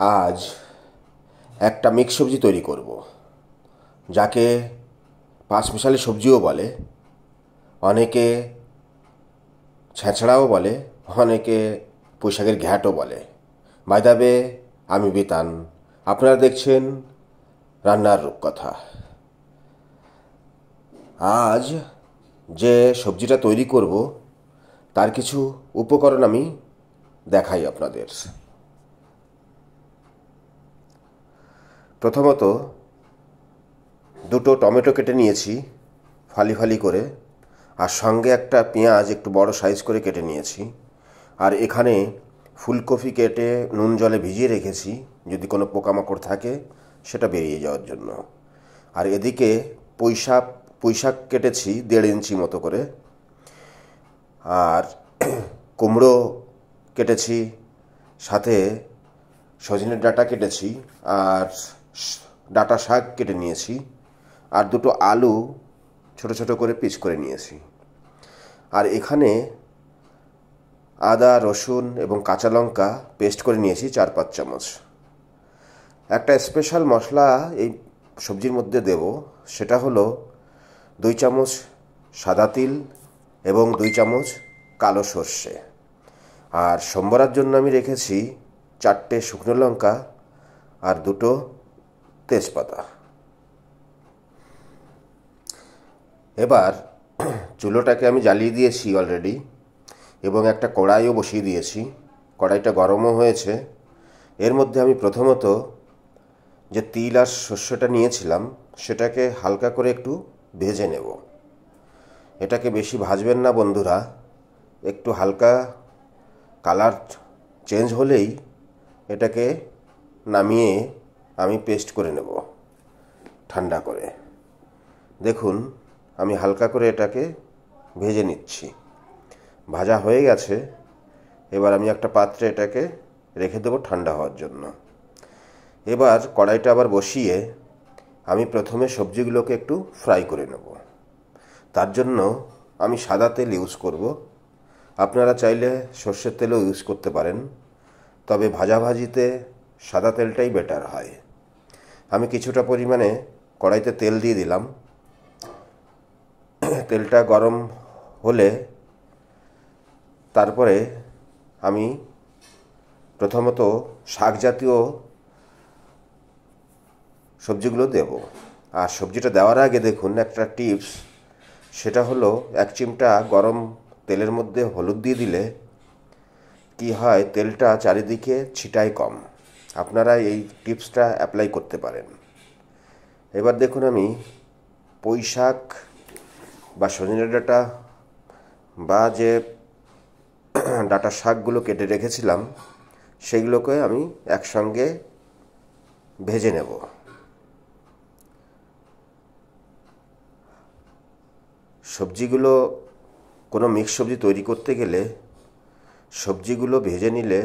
আজ একটা মিক্স সবজি তৈরি করব, যাকে পাঁচমিশালি সবজিও বলে, অনেকে ছেঁচড়াও বলে, অনেকে পুঁইশাকের ঘ্যাঁটও বলে। বাই দ্য ওয়ে, আমি বিতান, আপনারা দেখছেন রান্নার রূপকথা। আজ যে সবজিটা তৈরি করব তার কিছু উপকরণ আমি দেখাই আপনাদের। প্রথমত দুটো টমেটো কেটে নিয়েছি ফালি ফালি করে, আর সঙ্গে একটা পেঁয়াজ একটু বড় সাইজ করে কেটে নিয়েছি। আর এখানে ফুলকপি কেটে নুন জলে ভিজিয়ে রেখেছি, যদি কোনো পোকামাকড় থাকে সেটা বেরিয়ে যাওয়ার জন্য। আর এদিকে পুঁইশাক কেটেছি 1.5 ইঞ্চি মতো করে, আর কুমড়ো কেটেছি, সাথে সজনের ডাঁটা কেটেছি, আর ডাঁটা শাক কেটে নিয়েছি, আর দুটো আলু ছোট ছোট করে পিস করে নিয়েছি। আর এখানে আদা, রসুন এবং কাঁচা লঙ্কা পেস্ট করে নিয়েছি 4-5 চামচ। একটা স্পেশাল মশলা এই সবজির মধ্যে দেব, সেটা হলো 2 চামচ সাদা তিল এবং 2 চামচ কালো সর্ষে। আর সম্বরার জন্য আমি রেখেছি 4টে শুকনো লঙ্কা আর 2টো তেজপাতা। এবার চুলোটাকে আমি জ্বালিয়ে দিয়েছি অলরেডি, এবং একটা কড়াইও বসিয়ে দিয়েছি। কড়াইটা গরমও হয়েছে। এর মধ্যে আমি প্রথমত যে তিল আর সর্ষেটা নিয়েছিলাম সেটাকে হালকা করে একটু ভেজে নেব। এটাকে বেশি ভাজবেন না বন্ধুরা, একটু হালকা কালার চেঞ্জ হলেই এটাকে নামিয়ে আমি পেস্ট করে নেব ঠান্ডা করে। দেখুন, আমি হালকা করে এটাকে ভেজে নিচ্ছি। ভাজা হয়ে গেছে। এবার আমি একটা পাত্রে এটাকে রেখে দেবো ঠান্ডা হওয়ার জন্য। এবার কড়াইটা আবার বসিয়ে আমি প্রথমে সবজিগুলোকে একটু ফ্রাই করে নেব। তার জন্য আমি সাদা তেল ইউজ করব। আপনারা চাইলে সর্ষের তেলও ইউজ করতে পারেন, তবে ভাজাভাজিতে সাদা তেলটাই বেটার হয়। আমি কিছুটা পরিমাণে কড়াইতে তেল দিয়ে দিলাম। তেলটা গরম হলে তারপরে আমি প্রথমত শাক জাতীয় সবজিগুলো দেব। আর সবজিটা দেওয়ার আগে দেখুন একটা টিপস, সেটা হলো 1 চিমটা গরম তেলের মধ্যে হলুদ দিয়ে দিলে কি হয়, তেলটা চারিদিকে ছিটায় কম। আপনারা এই টিপসটা অ্যাপ্লাই করতে পারেন। এবার দেখুন, আমি পুঁইশাক বা সজনে ডাঁটা বা যে ডাঁটা শাকগুলো কেটে রেখেছিলাম সেগুলোকে আমি একসঙ্গে ভেজে নেব। সবজিগুলো, কোনো মিক্স সবজি তৈরি করতে গেলে সবজিগুলো ভেজে নিলে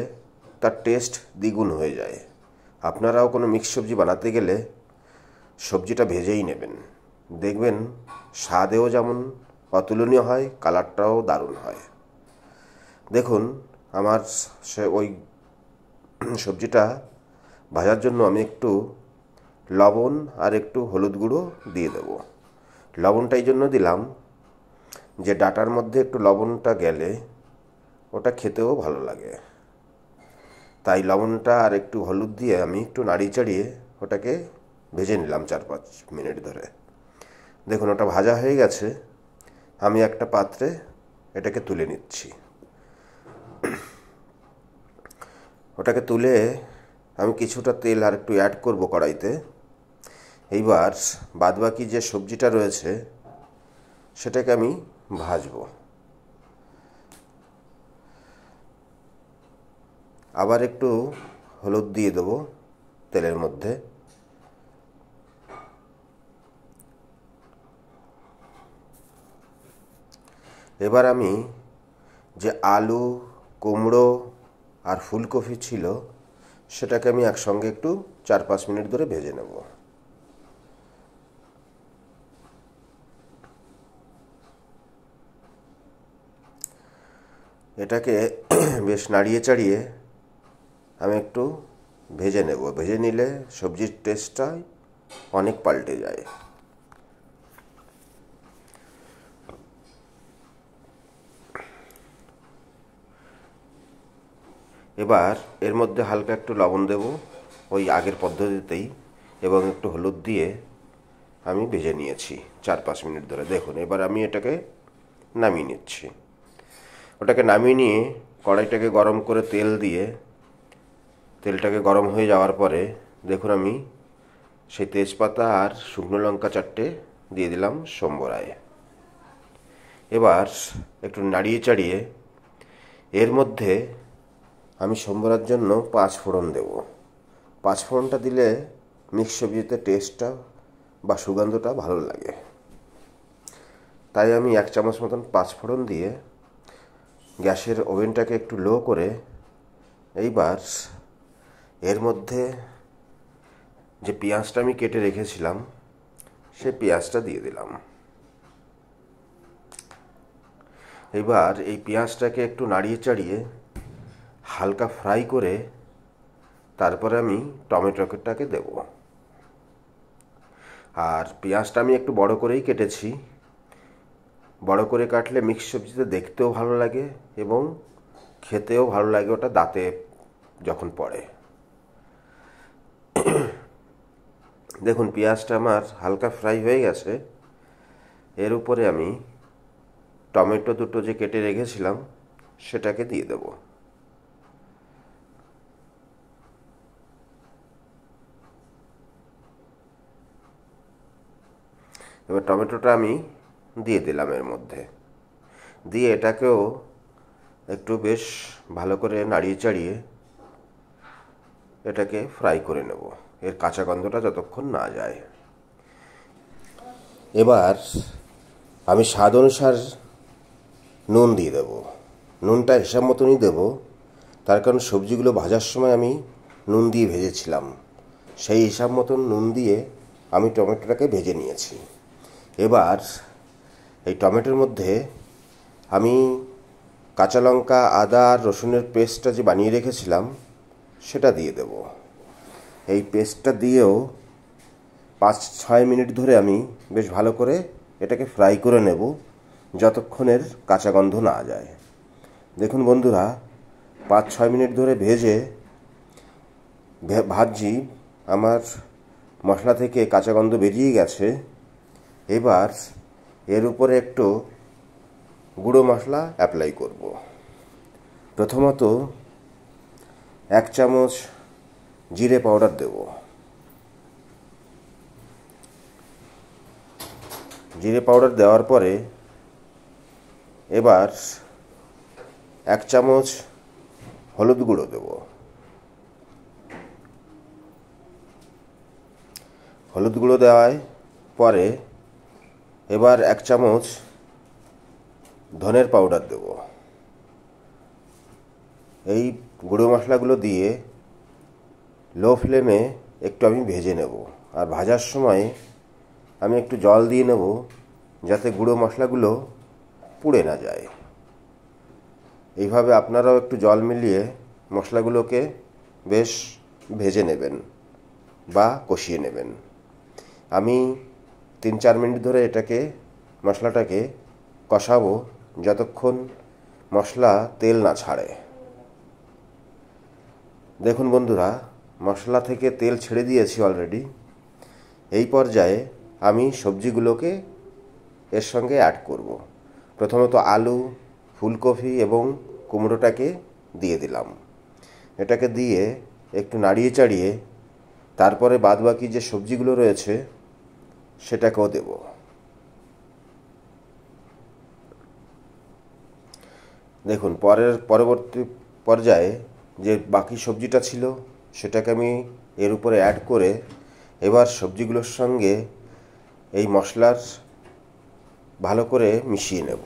তার টেস্ট দ্বিগুণ হয়ে যায়। আপনারাও কোনো মিক্স সবজি বানাতে গেলে সবজিটা ভেজেই নেবেন, দেখবেন স্বাদেও যেমন অতুলনীয় হয়, কালারটাও দারুণ হয়। দেখুন, আমার ওই সবজিটা ভাজার জন্য আমি একটু লবণ আর একটু হলুদ গুঁড়ো দিয়ে দেব। লবণটা এই জন্য দিলাম যে ডাঁটার মধ্যে একটু লবণটা গেলে ওটা খেতেও ভালো লাগে। তাই লবণটা আর একটু হলুদ দিয়ে আমি একটু নাড়িয়ে চাড়িয়ে ওটাকে ভেজে নিলাম 4-5 মিনিট ধরে। দেখুন, ওটা ভাজা হয়ে গেছে। আমি একটা পাত্রে এটাকে তুলে নিচ্ছি। ওটাকে তুলে আমি কিছুটা তেল আর একটু অ্যাড করব কড়াইতে। এইবার বাদবাকি যে সবজিটা রয়েছে সেটাকে আমি ভাজবো। আবার একটু হলুদ দিয়ে দেবো তেলের মধ্যে। এবার আমি যে আলু, কুমড়ো আর ফুলকপি ছিল সেটাকে আমি একসঙ্গে একটু 4-5 মিনিট ধরে ভেজে নেব। এটাকে বেশ নাড়িয়ে চাড়িয়ে আমি একটু ভেজে নেব। ভেজে নিলে সবজির টেস্টটা অনেক পাল্টে যায়। এবার এর মধ্যে হালকা একটু লবণ দেব ওই আগের পদ্ধতিতেই, এবং একটু হলুদ দিয়ে আমি ভেজে নিয়েছি 4-5 মিনিট ধরে। দেখুন, এবার আমি এটাকে নামিয়ে নিচ্ছি। ওটাকে নামিয়ে নিয়ে কড়াইটাকে গরম করে তেল দিয়ে, তেলটাকে গরম হয়ে যাওয়ার পরে দেখুন আমি সেই তেজপাতা আর শুকনো লঙ্কা 4টে দিয়ে দিলাম সম্বরায়। এবার একটু নাড়িয়ে চাড়িয়ে এর মধ্যে আমি সম্বরার জন্য 5 ফোড়ন দেব। 5 ফোড়নটা দিলে মিক্স সবজিতে টেস্টটা বা সুগন্ধটা ভালো লাগে, তাই আমি 1 চামচ মতন 5 ফোড়ন দিয়ে গ্যাসের ওভেনটাকে একটু লো করে এইবার এর মধ্যে যে পেঁয়াজটা আমি কেটে রেখেছিলাম সেই পেঁয়াজটা দিয়ে দিলাম। এবার এই পেঁয়াজটাকে একটু নাড়িয়ে চাড়িয়ে হালকা ফ্রাই করে তারপরে আমি টমেটোটাকে দেব। আর পেঁয়াজটা আমি একটু বড় করেই কেটেছি। বড় করে কাটলে মিক্স সবজিতে দেখতেও ভালো লাগে এবং খেতেও ভালো লাগে, ওটা দাঁতে যখন পড়ে। দেখুন পেঁয়াজটা আমার হালকা ফ্রাই হয়ে গেছে। এর উপরে আমি টমেটো দুটো যে কেটে রেখেছিলাম সেটাকে দিয়ে দেব। এবার টমেটোটা আমি দিয়ে দিলাম এর মধ্যে, দিয়ে এটাকেও একটু বেশ ভালো করে নাড়িয়ে চাড়িয়ে এটাকে ফ্রাই করে নেব, এর কাঁচা গন্ধটা যতক্ষণ না যায়। এবার আমি স্বাদ অনুসার নুন দিয়ে দেব। নুনটা হিসাব মতনই দেব, তার কারণ সবজিগুলো ভাজার সময় আমি নুন দিয়ে ভেজেছিলাম, সেই হিসাব মতন নুন দিয়ে আমি টমেটোটাকে ভেজে নিয়েছি। এবার এই টমেটোর মধ্যে আমি কাঁচা লঙ্কা, আদা আর রসুনের পেস্টটা যে বানিয়ে রেখেছিলাম সেটা দিয়ে দেব। এই পেস্টটা দিয়েও 5-6 মিনিট ধরে আমি বেশ ভালো করে এটাকে ফ্রাই করে নেব, যতক্ষণের কাঁচা গন্ধ না যায়। দেখুন বন্ধুরা, 5-6 মিনিট ধরে ভাজছি, আমার মশলা থেকে কাঁচা গন্ধ বেরিয়ে গেছে। এবার এর উপরে একটু গুঁড়ো মশলা অ্যাপ্লাই করব। প্রথমত 1 চামচ জিরে পাউডার দেব। জিরে পাউডার দেওয়ার পরে এবার 1 চামচ হলুদ গুঁড়ো দেব। হলুদ গুঁড়ো দেওয়ার পরে এবার 1 চামচ ধনের পাউডার দেব। এই গুঁড়ো মশলাগুলো দিয়ে লো ফ্লেমে একটু আমি ভেজে নেব। আর ভাজার সময় আমি একটু জল দিয়ে নেব, যাতে গুঁড়ো মশলাগুলো পুড়ে না যায়। এইভাবে আপনারাও একটু জল মিলিয়ে মশলাগুলোকে বেশ ভেজে নেবেন বা কষিয়ে নেবেন। আমি 3-4 মিনিট ধরে মশলাটাকে কষাবো, যতক্ষণ মশলা তেল না ছাড়ে। দেখুন বন্ধুরা, মশলা থেকে তেল ছেড়ে দিয়েছি অলরেডি। এই পর্যায়ে আমি সবজিগুলোকে এর সঙ্গে অ্যাড করব। প্রথমত আলু, ফুলকপি এবং কুমড়োটাকে দিয়ে দিলাম। এটাকে দিয়ে একটু নাড়িয়ে চাড়িয়ে তারপরে বাদবাকি যে সবজিগুলো রয়েছে সেটাকেও দেব। দেখুন পরবর্তী পর্যায়ে যে বাকি সবজিটা ছিল সেটাকে আমি এর উপরে অ্যাড করে এবার সবজিগুলোর সঙ্গে এই মশলার ভালো করে মিশিয়ে নেব।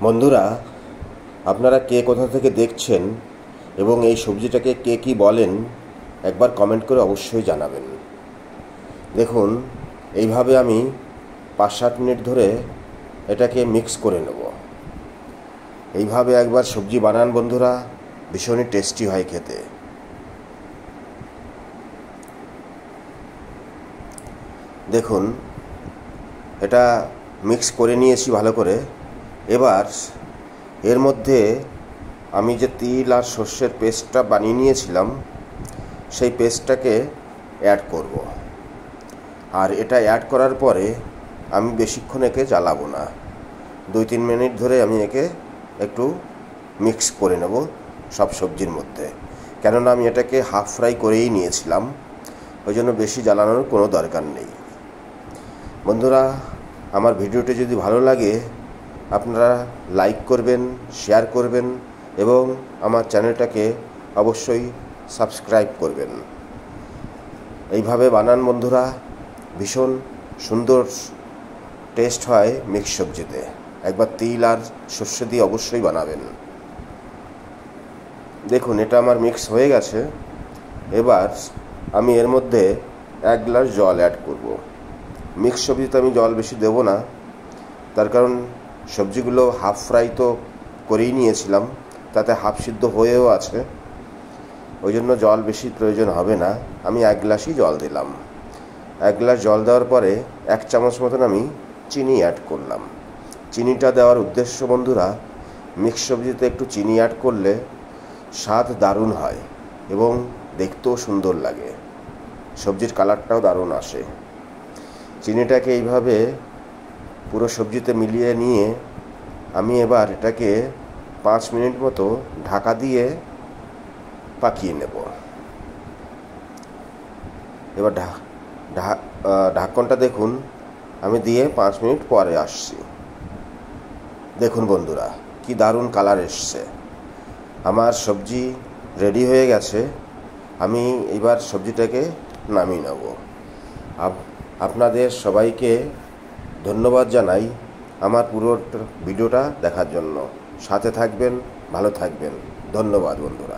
বন্ধুরা, আপনারা কে কোথা থেকে দেখছেন এবং এই সবজিটাকে কে কী বলেন একবার কমেন্ট করে অবশ্যই জানাবেন। দেখুন, এইভাবে আমি 5-7 মিনিট ধরে এটাকে মিক্স করে নেব। এইভাবে একবার সবজি বানান বন্ধুরা, ভীষণই টেস্টি হয় খেতে। দেখুন, এটা মিক্স করে নিয়েছি ভালো করে। এবার এর মধ্যে আমি যে তিল আর সর্ষের পেস্টটা বানিয়ে নিয়েছিলাম সেই পেস্টটাকে অ্যাড করব। আর এটা অ্যাড করার পরে আমি বেশিক্ষণ একে জ্বালাবো না, 2-3 মিনিট ধরে আমি একে একটু মিক্স করে নেব সব সবজির মধ্যে। কেননা আমি এটাকে হাফ ফ্রাই করেই নিয়েছিলাম, ওই জন্য বেশি জ্বালানোর কোনো দরকার নেই। বন্ধুরা, আমার ভিডিওটি যদি ভালো লাগে আপনারা লাইক করবেন, শেয়ার করবেন এবং আমার চ্যানেলটাকে অবশ্যই সাবস্ক্রাইব করবেন। এইভাবে বানান বন্ধুরা, ভীষণ সুন্দর টেস্ট হয় মিক্স সবজিতে। একবার তিল আর সর্ষে দিয়ে অবশ্যই বানাবেন। দেখুন, এটা আমার মিক্স হয়ে গেছে। এবার আমি এর মধ্যে 1 গ্লাস জল অ্যাড করব। মিক্স সবজিতে আমি জল বেশি দেব না, তার কারণ সবজিগুলো হাফ ফ্রাই তো করেই নিয়েছিলাম, তাতে হাফ সিদ্ধ হয়েও আছে, ওই জন্য জল বেশি প্রয়োজন হবে না। আমি 1 গ্লাসই জল দিলাম। 1 গ্লাস জল দেওয়ার পরে 1 চামচ মতন আমি চিনি অ্যাড করলাম। চিনিটা দেওয়ার উদ্দেশ্য বন্ধুরা, মিক্স সবজিতে একটু চিনি অ্যাড করলে স্বাদ দারুণ হয় এবং দেখতেও সুন্দর লাগে, সবজির কালারটাও দারুণ আসে। চিনিটাকে এইভাবে পুরো সবজিতে মিলিয়ে নিয়ে আমি এবার এটাকে 5 মিনিট মতো ঢাকা দিয়ে পাকিয়ে নেব। এবার ঢাকনটা দেখুন, আমি দিয়ে 5 মিনিট পরে আসছি। দেখুন বন্ধুরা, কি দারুণ কালার এসছে। আমার সবজি রেডি হয়ে গেছে। আমি এবার সবজিটাকে নামিয়ে নেব। আপনাদের সবাইকে ধন্যবাদ জানাই আমার পুরো ভিডিওটা দেখার জন্য। সাথে থাকবেন, ভালো থাকবেন। ধন্যবাদ বন্ধুরা।